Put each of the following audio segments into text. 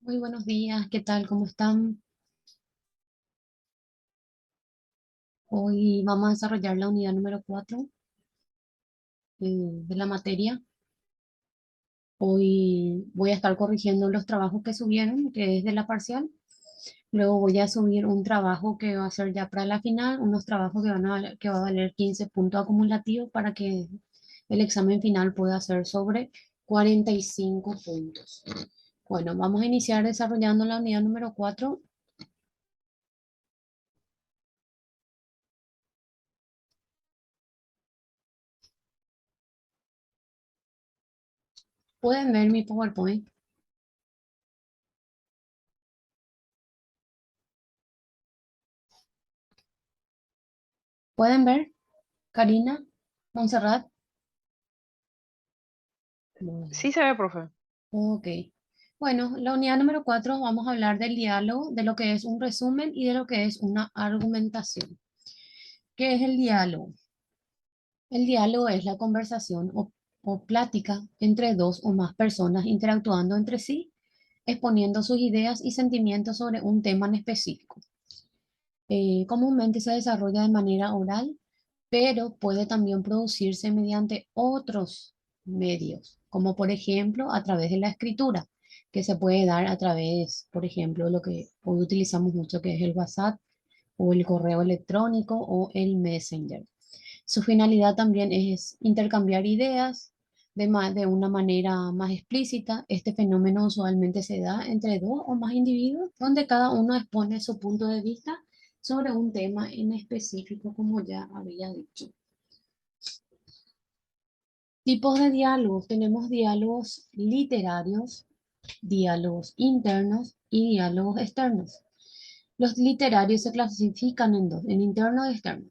Muy buenos días, ¿qué tal? ¿Cómo están? Hoy vamos a desarrollar la unidad número 4 de la materia. Hoy voy a estar corrigiendo los trabajos que subieron, que es de la parcial. Luego voy a subir un trabajo que va a ser ya para la final, unos trabajos que va a valer 15 puntos acumulativos para que el examen final pueda ser sobre 45 puntos. Bueno, vamos a iniciar desarrollando la unidad número 4. Pueden ver mi PowerPoint. ¿Pueden ver? Karina, Montserrat. Bueno, Sí se ve, profe. ok. Bueno, la unidad número 4 vamos a hablar del diálogo, de lo que es un resumen y de lo que es una argumentación. ¿Qué es el diálogo? El diálogo es la conversación o plática entre dos o más personas interactuando entre sí, exponiendo sus ideas y sentimientos sobre un tema en específico. Comúnmente se desarrolla de manera oral, pero puede también producirse mediante otros medios, como por ejemplo a través de la escritura, que se puede dar a través, por ejemplo, lo que hoy utilizamos mucho, que es el WhatsApp o el correo electrónico o el Messenger. Su finalidad también es intercambiar ideas de una manera más explícita. Este fenómeno usualmente se da entre dos o más individuos, donde cada uno expone su punto de vista sobre un tema en específico, como ya había dicho. Tipos de diálogos. Tenemos diálogos literarios, diálogos internos y diálogos externos. Los literarios se clasifican en dos, en interno y externo.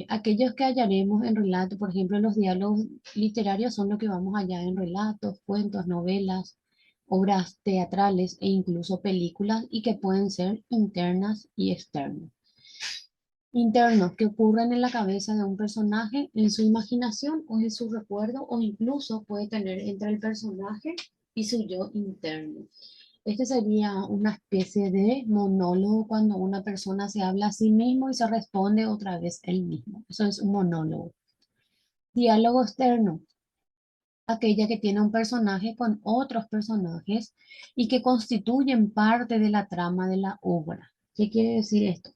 Aquellos que hallaremos en relato, por ejemplo, los diálogos literarios son lo que vamos allá en relatos, cuentos, novelas, obras teatrales e incluso películas y que pueden ser internas y externas. Internos que ocurren en la cabeza de un personaje, en su imaginación o en su recuerdo o incluso puede tener entre el personaje y su yo interno. Este sería una especie de monólogo cuando una persona se habla a sí mismo y se responde otra vez él mismo. Eso es un monólogo. Diálogo externo, aquella que tiene un personaje con otros personajes y que constituyen parte de la trama de la obra. ¿Qué quiere decir esto?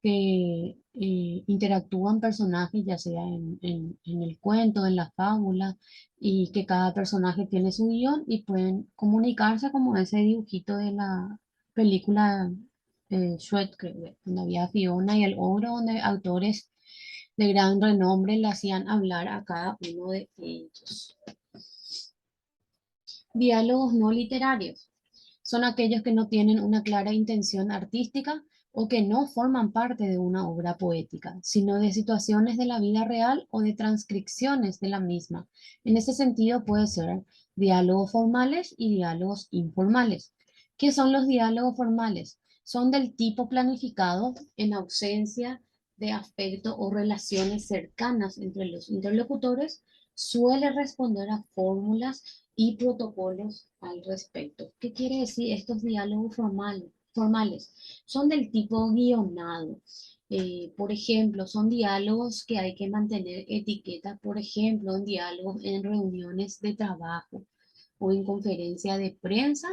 Que interactúan personajes, ya sea en el cuento, en la fábula, y que cada personaje tiene su guión y pueden comunicarse como ese dibujito de la película Shrek, donde había Fiona y el ogro, donde autores de gran renombre le hacían hablar a cada uno de ellos. Diálogos no literarios. Son aquellos que no tienen una clara intención artística o que no forman parte de una obra poética, sino de situaciones de la vida real o de transcripciones de la misma. En ese sentido puede ser diálogos formales y diálogos informales. ¿Qué son los diálogos formales? Son del tipo planificado en ausencia de afecto o relaciones cercanas entre los interlocutores, suele responder a fórmulas y protocolos al respecto. ¿Qué quiere decir estos diálogos formales? Son del tipo guionado. Por ejemplo, son diálogos que hay que mantener etiqueta, por ejemplo, en diálogos en reuniones de trabajo o en conferencia de prensa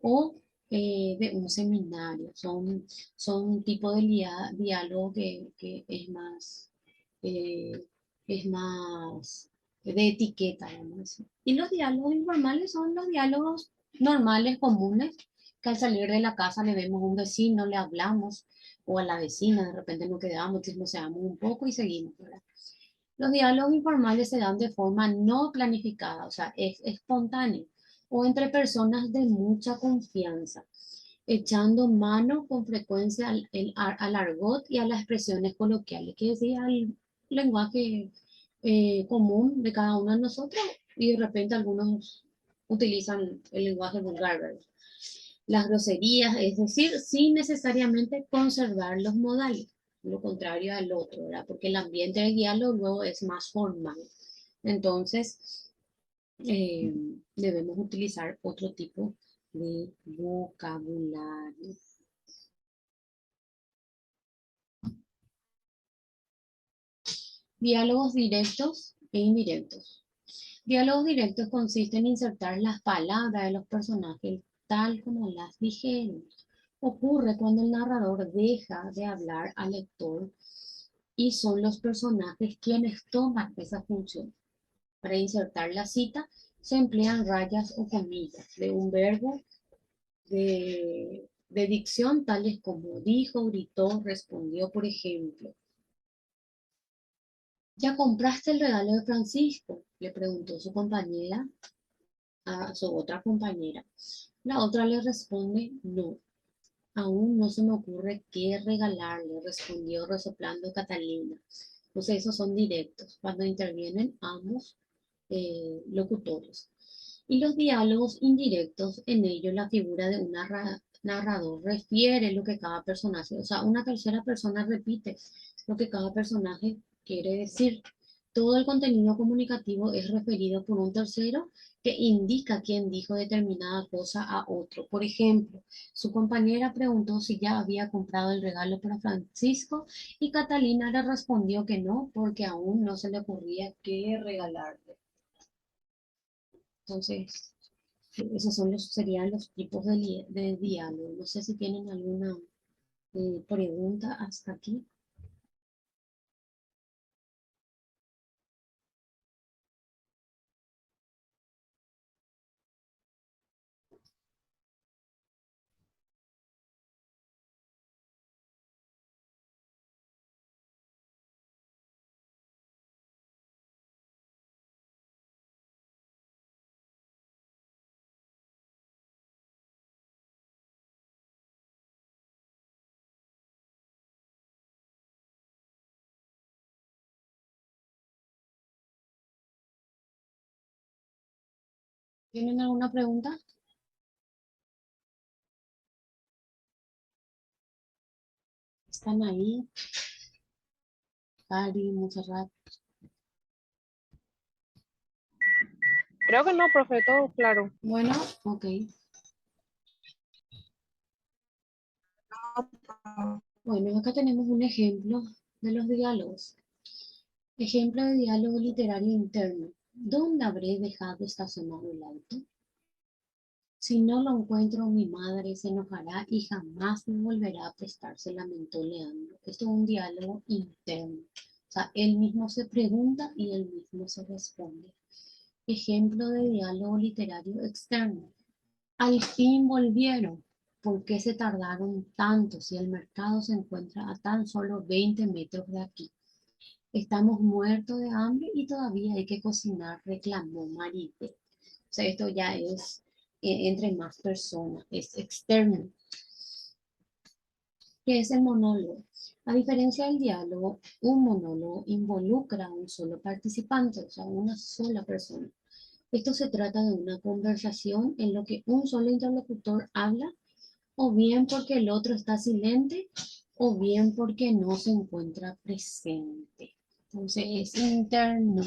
o de un seminario. Son un tipo de diálogo que eh, es más de etiqueta, vamos a decir. Y los diálogos informales son los diálogos normales, comunes, que al salir de la casa le vemos a un vecino, le hablamos, o a la vecina, de repente nos quedamos, chismoseamos un poco y seguimos, ¿verdad? Los diálogos informales se dan de forma no planificada, o sea, es espontáneo, o entre personas de mucha confianza, echando mano con frecuencia al argot y a las expresiones coloquiales, que decía al lenguaje común de cada uno de nosotros, y de repente algunos utilizan el lenguaje vulgar, ¿verdad? Las groserías, es decir, sin necesariamente conservar los modales, lo contrario al otro, ¿verdad? Porque el ambiente del diálogo luego es más formal. Entonces, debemos utilizar otro tipo de vocabulario. Diálogos directos e indirectos. Diálogos directos consisten en insertar las palabras de los personajes tal como las dijeron. Ocurre cuando el narrador deja de hablar al lector y son los personajes quienes toman esa función. Para insertar la cita se emplean rayas o comillas de un verbo de dicción tales como dijo, gritó, respondió, por ejemplo. ¿Ya compraste el regalo de Francisco?, le preguntó su compañera a su otra compañera. La otra le responde, no, aún no se me ocurre qué regalarle, respondió resoplando Catalina. Entonces esos son directos, cuando intervienen ambos locutores. Y los diálogos indirectos, en ellos la figura de un narrador refiere lo que cada personaje, o sea, una tercera persona repite lo que cada personaje quiere decir. Todo el contenido comunicativo es referido por un tercero que indica quién dijo determinada cosa a otro. Por ejemplo, su compañera preguntó si ya había comprado el regalo para Francisco y Catalina le respondió que no, porque aún no se le ocurría qué regalarle. Entonces, esos son serían los tipos de diálogo. No sé si tienen alguna pregunta hasta aquí. ¿Tienen alguna pregunta? ¿Están ahí? Cari, Montserrat. Creo que no, profe, todo claro. Bueno, ok. Bueno, acá tenemos un ejemplo de los diálogos. Ejemplo de diálogo literario interno. ¿Dónde habré dejado estacionado el auto? Si no lo encuentro, mi madre se enojará y jamás me volverá a prestar, se lamentó Leandro. Esto es un diálogo interno. O sea, él mismo se pregunta y él mismo se responde. Ejemplo de diálogo literario externo. Al fin volvieron. ¿Por qué se tardaron tanto si el mercado se encuentra a tan solo 20 metros de aquí? Estamos muertos de hambre y todavía hay que cocinar, reclamó Marite. O sea, esto ya es entre más personas, es externo. ¿Qué es el monólogo? A diferencia del diálogo, un monólogo involucra a un solo participante, o sea, una sola persona. Esto se trata de una conversación en lo que un solo interlocutor habla, o bien porque el otro está silente, o bien porque no se encuentra presente. Entonces es interno.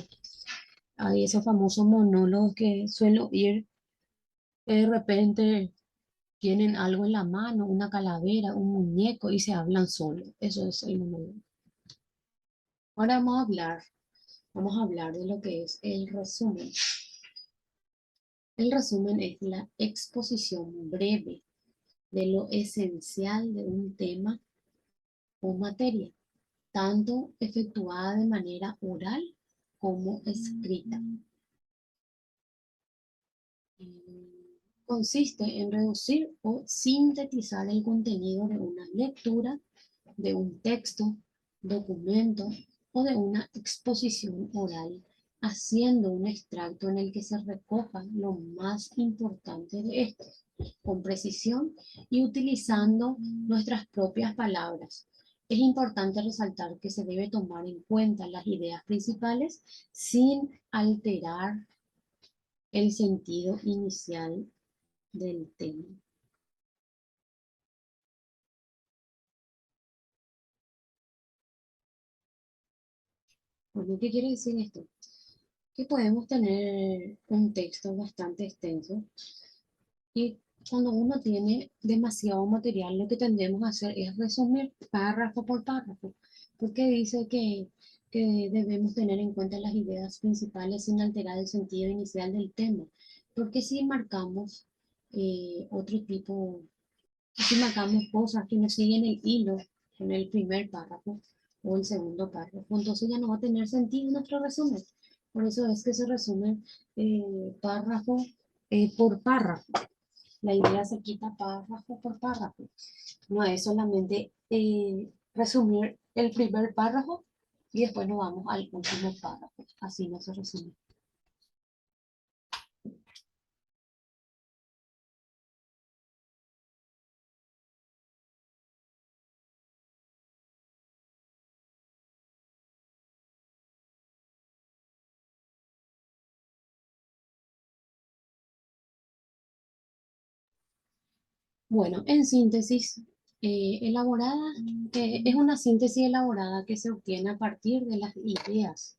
Hay esos famosos monólogos que suelo oír, que de repente tienen algo en la mano, una calavera, un muñeco y se hablan solo. Eso es el monólogo. Ahora vamos a hablar de lo que es el resumen. El resumen es la exposición breve de lo esencial de un tema o materia, tanto efectuada de manera oral como escrita. Consiste en reducir o sintetizar el contenido de una lectura, de un texto, documento o de una exposición oral, haciendo un extracto en el que se recoja lo más importante de esto, con precisión y utilizando nuestras propias palabras. Es importante resaltar que se debe tomar en cuenta las ideas principales sin alterar el sentido inicial del tema. Bueno, ¿qué quiere decir esto? Que podemos tener un texto bastante extenso y Cuando uno tiene demasiado material, lo que tendemos a hacer es resumir párrafo por párrafo, porque dice que debemos tener en cuenta las ideas principales sin alterar el sentido inicial del tema, porque si marcamos otro tipo, si marcamos cosas que no siguen el hilo en el primer párrafo o el segundo párrafo, entonces ya no va a tener sentido nuestro resumen. Por eso es que se resume párrafo por párrafo. La idea se quita párrafo por párrafo. No es solamente resumir el primer párrafo y después nos vamos al último párrafo. Así no se resume. Bueno, en síntesis, elaborada, es una síntesis elaborada que se obtiene a partir de las ideas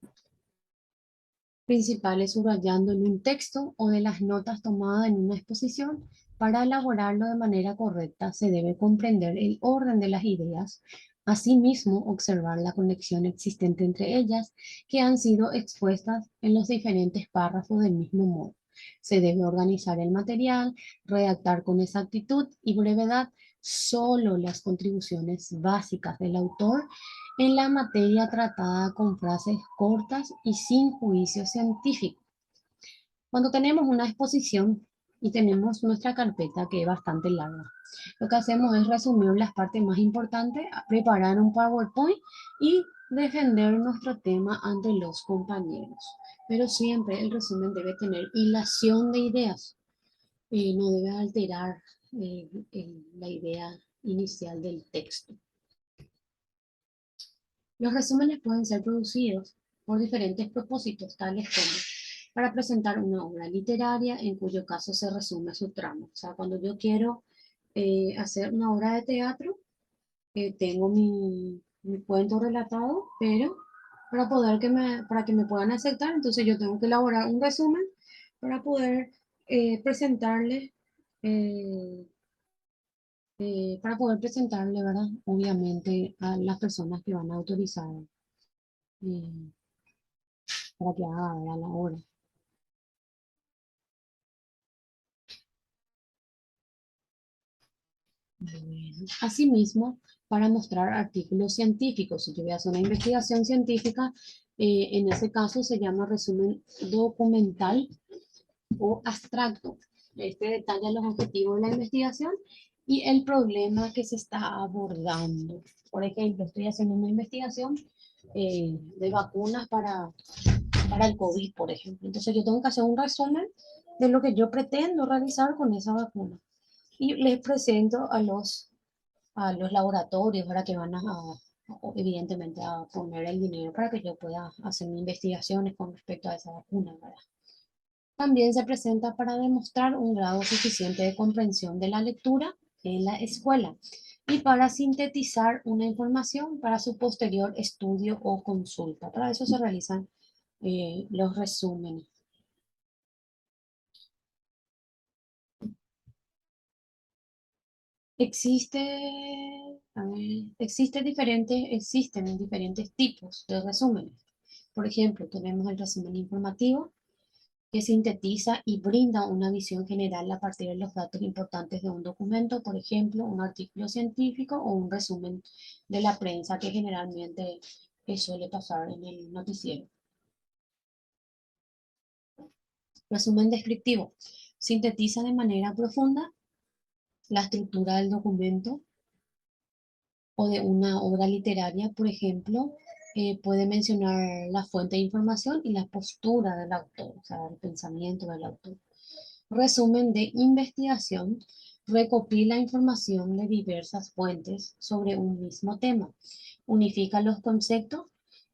principales subrayando en un texto o de las notas tomadas en una exposición. Para elaborarlo de manera correcta se debe comprender el orden de las ideas, asimismo observar la conexión existente entre ellas que han sido expuestas en los diferentes párrafos del mismo modo. Se debe organizar el material, redactar con exactitud y brevedad solo las contribuciones básicas del autor en la materia tratada con frases cortas y sin juicio científico. Cuando tenemos una exposición y tenemos nuestra carpeta que es bastante larga, lo que hacemos es resumir las partes más importantes, preparar un PowerPoint y defender nuestro tema ante los compañeros. Pero siempre el resumen debe tener hilación de ideas, no debe alterar la idea inicial del texto. Los resúmenes pueden ser producidos por diferentes propósitos, tales como para presentar una obra literaria, en cuyo caso se resume su trama. O sea, cuando yo quiero hacer una obra de teatro, tengo mi cuento relatado, pero para que me puedan aceptar, entonces yo tengo que elaborar un resumen para poder presentarle, eh, ¿verdad? Obviamente a las personas que van a autorizar eh, para que haga ¿verdad? La obra. Bueno, asimismo, para mostrar artículos científicos, si yo voy a hacer una investigación científica, en ese caso se llama resumen documental o abstracto. Este detalla los objetivos de la investigación y el problema que se está abordando. Por ejemplo, estoy haciendo una investigación de vacunas para el COVID, por ejemplo. Entonces yo tengo que hacer un resumen de lo que yo pretendo realizar con esa vacuna. Y les presento a los laboratorios para que van evidentemente a poner el dinero para que yo pueda hacer mis investigaciones con respecto a esa vacuna, ¿verdad? También se presenta para demostrar un grado suficiente de comprensión de la lectura en la escuela y para sintetizar una información para su posterior estudio o consulta. Para eso se realizan los resúmenes. Existe, existen diferentes tipos de resúmenes. Por ejemplo, tenemos el resumen informativo, que sintetiza y brinda una visión general a partir de los datos importantes de un documento, por ejemplo, un artículo científico o un resumen de la prensa que generalmente suele pasar en el noticiero. Resumen descriptivo. Sintetiza de manera profunda la estructura del documento o de una obra literaria, por ejemplo, puede mencionar la fuente de información y la postura del autor, o sea, el pensamiento del autor. Resumen de investigación recopila información de diversas fuentes sobre un mismo tema. Unifica los conceptos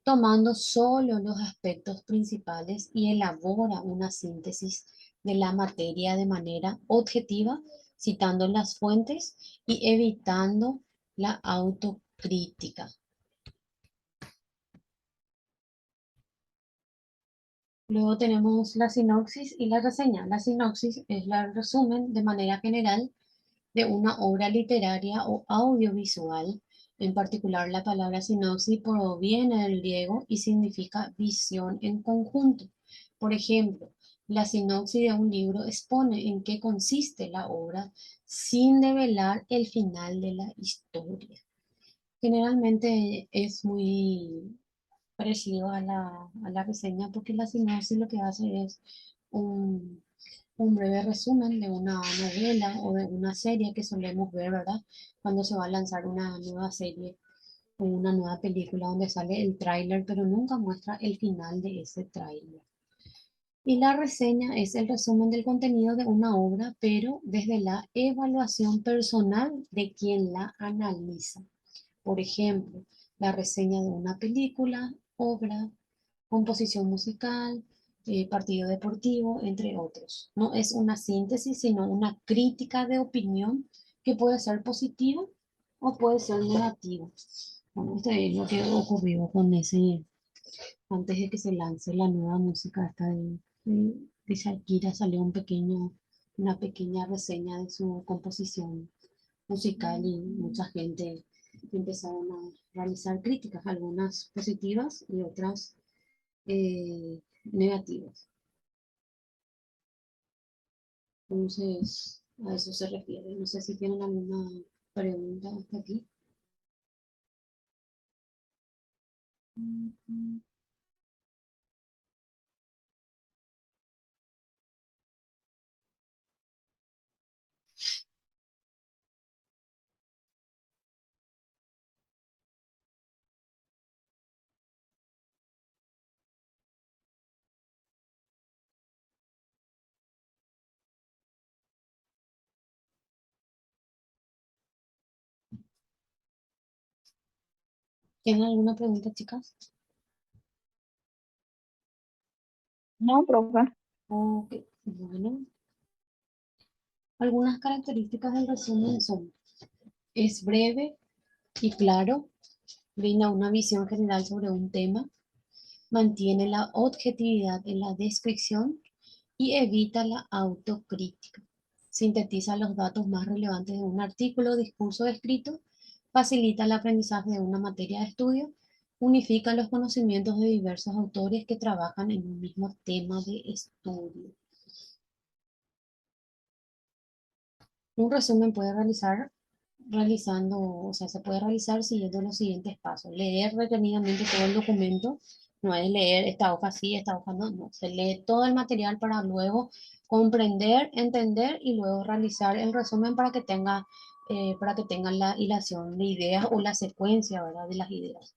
tomando solo los aspectos principales y elabora una síntesis de la materia de manera objetiva, citando las fuentes y evitando la autocrítica. Luego tenemos la sinopsis y la reseña. La sinopsis es el resumen de manera general de una obra literaria o audiovisual. En particular, la palabra sinopsis proviene del griego y significa visión en conjunto. Por ejemplo, la sinopsis de un libro expone en qué consiste la obra sin develar el final de la historia. Generalmente es muy parecido a la reseña porque la sinopsis lo que hace es un, un breve resumen de una novela o de una serie que solemos ver, ¿verdad? Cuando se va a lanzar una nueva serie o una nueva película donde sale el tráiler, pero nunca muestra el final de ese tráiler. Y la reseña es el resumen del contenido de una obra, pero desde la evaluación personal de quien la analiza. Por ejemplo, la reseña de una película, obra, composición musical, partido deportivo, entre otros. No es una síntesis, sino una crítica de opinión que puede ser positiva o puede ser negativa. Bueno, esto es lo que ocurrió con ese, antes de que se lance la nueva música esta de Shakira, salió una pequeña reseña de su composición musical y mucha gente empezaron a realizar críticas, algunas positivas y otras negativas. Entonces, a eso se refiere. No sé si tienen alguna pregunta hasta aquí. ¿Tienen alguna pregunta, chicas? No, profe. Ok, bueno. Algunas características del resumen son, es breve y claro, brinda una visión general sobre un tema, mantiene la objetividad en la descripción y evita la autocrítica. Sintetiza los datos más relevantes de un artículo o discurso escrito, facilita el aprendizaje de una materia de estudio, unifica los conocimientos de diversos autores que trabajan en un mismo tema de estudio. Un resumen puede se puede realizar siguiendo los siguientes pasos. Leer detenidamente todo el documento, no es leer esta hoja sí, esta hoja no, no. Se lee todo el material para luego comprender, entender y luego realizar el resumen para que tengan la hilación de ideas o la secuencia, ¿verdad? De las ideas.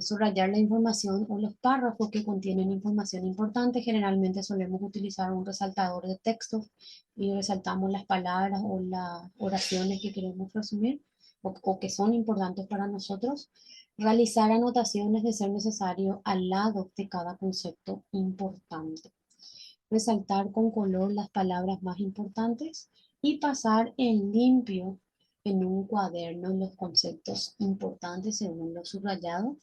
Subrayar la información o los párrafos que contienen información importante. Generalmente solemos utilizar un resaltador de texto y resaltamos las palabras o las oraciones que queremos resumir o que son importantes para nosotros. Realizar anotaciones de ser necesario al lado de cada concepto importante. Resaltar con color las palabras más importantes y pasar en limpio en un cuaderno los conceptos importantes según lo subrayado,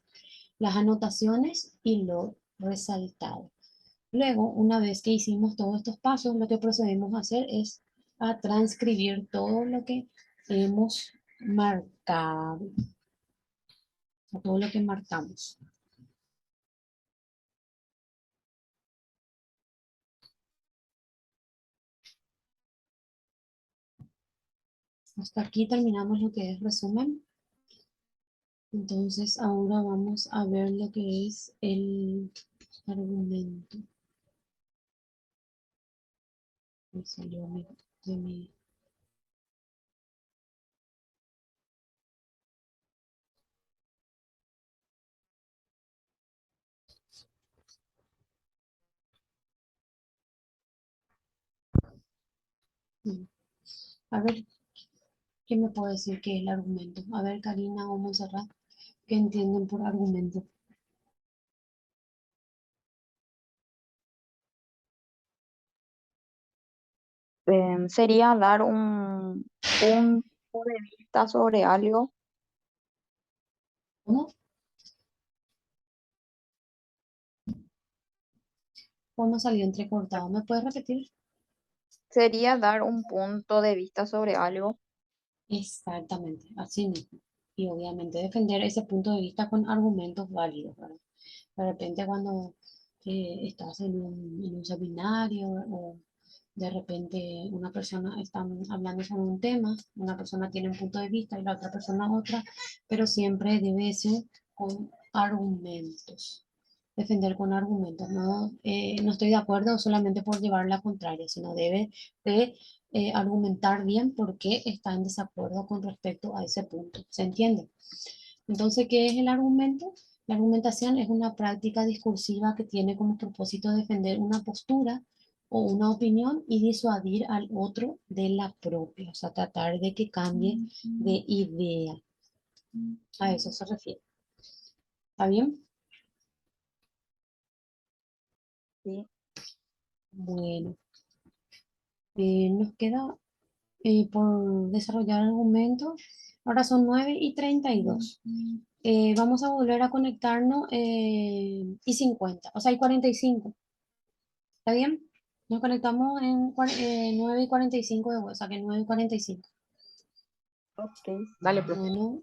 las anotaciones y lo resaltado. Luego, una vez que hicimos todos estos pasos, lo que procedemos a hacer es a transcribir todo lo que hemos marcado, todo lo que marcamos. Hasta aquí terminamos lo que es resumen. Entonces, ahora vamos a ver lo que es el argumento. Me salió de mi- mm. A ver, ¿qué me puede decir qué es el argumento? A ver, Karina o Monserrat, ¿qué entienden por argumento? Sería dar un punto de vista sobre algo. ¿Cómo? forma salió entrecortado. ¿Me puedes repetir? Sería dar un punto de vista sobre algo. Exactamente, así mismo. Y obviamente defender ese punto de vista con argumentos válidos, ¿verdad? De repente cuando estás en un seminario o de repente una persona está hablando sobre un tema, una persona tiene un punto de vista y la otra persona otra, pero siempre debe ser con argumentos. Defender con argumentos, no, no estoy de acuerdo solamente por llevar la contraria, sino debe de argumentar bien por qué está en desacuerdo con respecto a ese punto. ¿Se entiende? Entonces, ¿qué es el argumento? La argumentación es una práctica discursiva que tiene como propósito defender una postura o una opinión y disuadir al otro de la propia, o sea, tratar de que cambie de idea. A eso se refiere. ¿Está bien? ¿Sí? Bueno, nos queda por desarrollar argumentos. Ahora son 9:32. Vamos a volver a conectarnos y 50, o sea, hay 45. ¿Está bien? Nos conectamos en 9:45 de vuelta, o sea que 9:45. Ok. Dale, profe. Bueno,